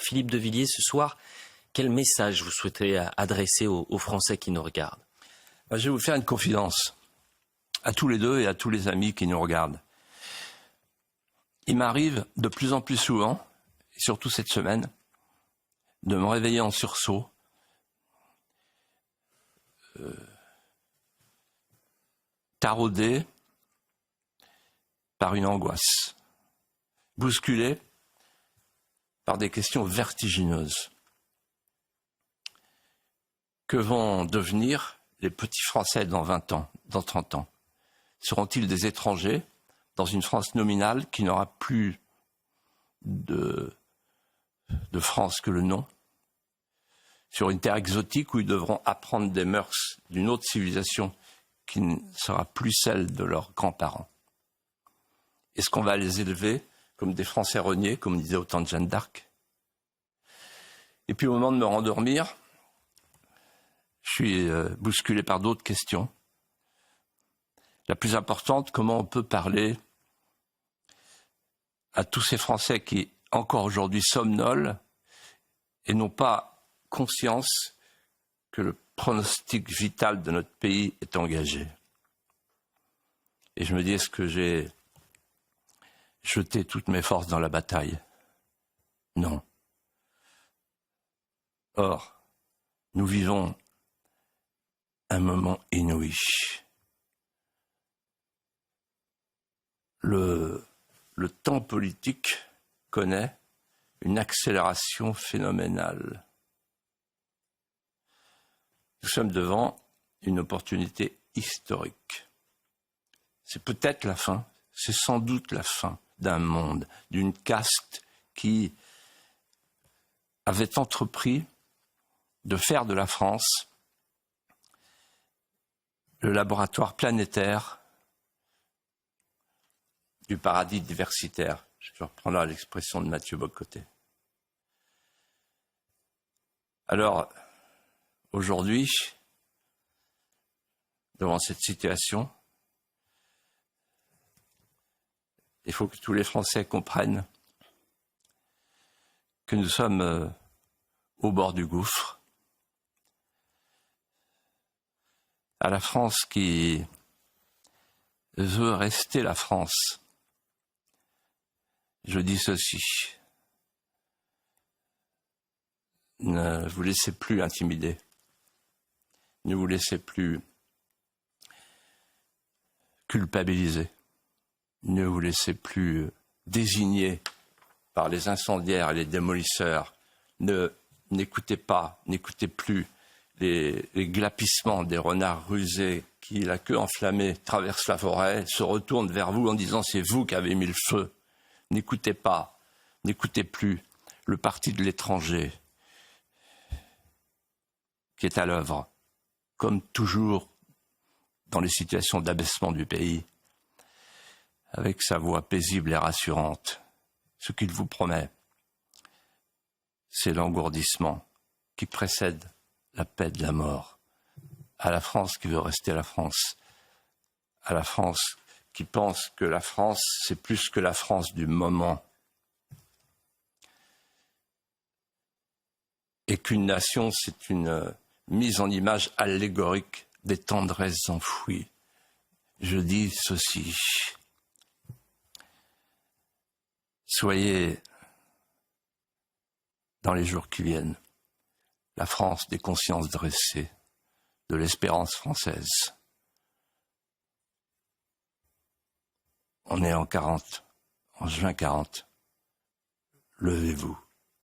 Philippe de Villiers, ce soir, quel message vous souhaitez adresser aux Français qui nous regardent? Je vais vous faire une confidence, à tous les deux et à tous les amis qui nous regardent. Il m'arrive de plus en plus souvent, et surtout cette semaine, de me réveiller en sursaut, taraudé par une angoisse, bousculé par des questions vertigineuses. Que vont devenir les petits Français dans 20 ans, dans 30 ans? Seront-ils des étrangers dans une France nominale qui n'aura plus de France que le nom? Sur une terre exotique où ils devront apprendre des mœurs d'une autre civilisation qui ne sera plus celle de leurs grands-parents? Est-ce qu'on va les élever comme des Français reniés, comme disait autant de Jeanne d'Arc? Et puis au moment de me rendormir, je suis bousculé par d'autres questions. La plus importante, comment on peut parler à tous ces Français qui, encore aujourd'hui, somnolent et n'ont pas conscience que le pronostic vital de notre pays est engagé. Et je me dis, est-ce que j'ai jeté toutes mes forces dans la bataille? Non. Or, nous vivons un moment inouï. Le temps politique connaît une accélération phénoménale. Nous sommes devant une opportunité historique. C'est peut-être la fin, c'est sans doute la fin d'un monde, d'une caste qui avait entrepris de faire de la France le laboratoire planétaire du paradis diversitaire. Je reprends là l'expression de Mathieu Bocoté. Alors, aujourd'hui, devant cette situation, il faut que tous les Français comprennent que nous sommes au bord du gouffre. À la France qui veut rester la France, je dis ceci: ne vous laissez plus intimider, ne vous laissez plus culpabiliser, ne vous laissez plus désigner par les incendiaires et les démolisseurs, n'écoutez plus les glapissements des renards rusés qui, la queue enflammée, traversent la forêt, se retournent vers vous en disant « c'est vous qui avez mis le feu ». N'écoutez pas, n'écoutez plus le parti de l'étranger qui est à l'œuvre, comme toujours dans les situations d'abaissement du pays, avec sa voix paisible et rassurante. Ce qu'il vous promet, c'est l'engourdissement qui précède la paix de la mort. À la France qui veut rester la France, à la France qui pense que la France, c'est plus que la France du moment, et qu'une nation, c'est une mise en image allégorique des tendresses enfouies. Je dis ceci: soyez, dans les jours qui viennent, la France des consciences dressées, de l'espérance française. On est en juin 40. Levez-vous.